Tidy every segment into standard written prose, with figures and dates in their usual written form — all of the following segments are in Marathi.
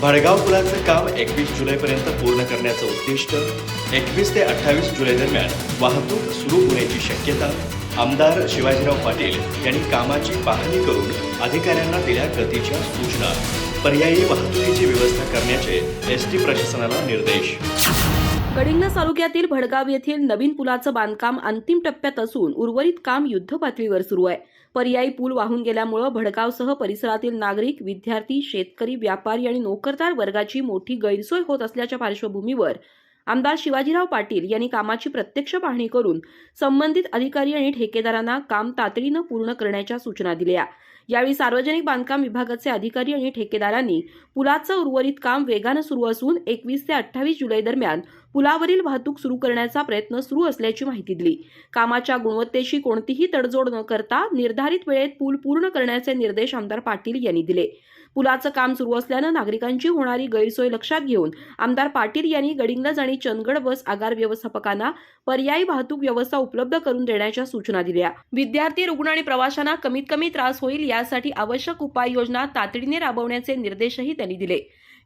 भडगाव पुलाचं काम 21 जुलैपर्यंत पूर्ण करण्याचं उद्दिष्ट. 21 ते 28 जुलै दरम्यान वाहतूक सुरू होण्याची शक्यता. आमदार शिवाजीराव पाटील यांनी कामाची पाहणी करून अधिकाऱ्यांना दिल्या गतीच्या सूचना. पर्यायी वाहतुकीची व्यवस्था करण्याचे एसटी प्रशासनाला निर्देश. गडिंग्लज तालुक्यातील भडगाव येथील नवीन पुलाचं बांधकाम अंतिम टप्प्यात असून उर्वरित काम युद्धपातळीवर सुरू आहे. पर्यायी पूल वाहून गेल्यामुळे भडगावसह परिसरातील नागरिक, विद्यार्थी, शेतकरी, व्यापारी आणि नोकरदार वर्गाची मोठी गैरसोय होत असल्याच्या पार्श्वभूमीवर आमदार शिवाजीराव पाटील यांनी कामाची प्रत्यक्ष पाहणी करून संबंधित अधिकारी आणि ठेकेदारांना काम तातडीनं पूर्ण करण्याच्या सूचना दिल्या. यावेळी सार्वजनिक बांधकाम विभागाचे अधिकारी आणि ठेकेदारांनी पुलाचं उर्वरित काम वेगानं सुरू असून 21 ते 28 जुलै दरम्यान पुलावरील वाहतूक सुरू करण्याचा प्रयत्न सुरू असल्याची माहिती दिली. कामाच्या गुणवत्तेशी कोणतीही तडजोड न करता निर्धारित वेळेत पूल पूर्ण करण्याचे निर्देश आमदार पाटील यांनी दिले. पुलाचं काम सुरू असल्यानं नागरिकांची होणारी गैरसोय लक्षात घेऊन आमदार पाटील यांनी गडिंग्लज आणि चंदगड बस आगार व्यवस्थापकांना पर्यायी वाहतूक व्यवस्था उपलब्ध करून देण्याच्या सूचना दिल्या. विद्यार्थी, रुग्ण आणि प्रवाशांना कमीत कमी त्रास होईल यासाठी आवश्यक उपाययोजना तातडीने राबवण्याचे निर्देशही त्यांनी दिले.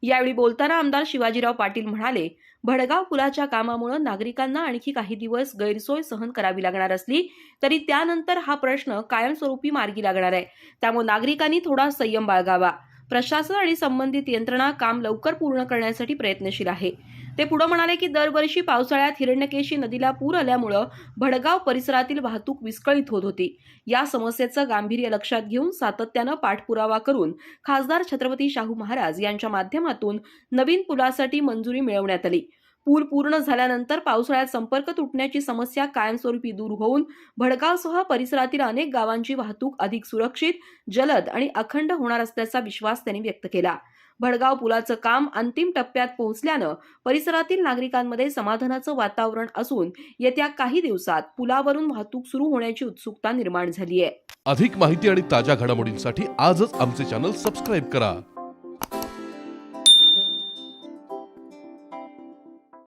यावेळी बोलताना आमदार शिवाजीराव पाटील म्हणाले, भडगाव पुलाच्या कामामुळे नागरिकांना आणखी काही दिवस गैरसोय सहन करावी लागणार असली तरी त्यानंतर हा प्रश्न कायमस्वरूपी मार्गी लागणार आहे. त्यामुळे नागरिकांनी थोडा संयम बाळगावा. प्रशासन आणि संबंधित यंत्रणा काम लवकर पूर्ण करण्यासाठी प्रयत्नशील आहे. ते पुढे म्हणाले की दरवर्षी पावसाळ्यात हिरण्यकेशी नदीला पूर आल्यामुळे भडगाव परिसरातील वाहतूक विस्कळीत होत होती. या समस्येचं गांभीर्य लक्षात घेऊन सातत्यानं पाठपुरावा करून खासदार छत्रपती शाहू महाराज यांच्या माध्यमातून नवीन पुलासाठी मंजुरी मिळवण्यात आली. पूल पूर्ण झाल्यानंतर पावसाळ्यात संपर्क तुटण्याची समस्या कायमस्वरूपी दूर होऊन भडगावसह परिसरातील अनेक गावांची वाहतूक अधिक सुरक्षित, जलद आणि अखंड होणार असल्याचा विश्वास त्यांनी व्यक्त केला. भडगाव पुलाचं काम अंतिम टप्प्यात पोहोचल्यानं परिसरातील नागरिकांमध्ये समाधानाचं वातावरण असून येत्या काही दिवसात पुलावरून वाहतूक सुरू होण्याची उत्सुकता निर्माण झाली आहे. अधिक माहिती आणि ताज्या घडामोडींसाठी आजच आमचे चॅनल सबस्क्राईब करा.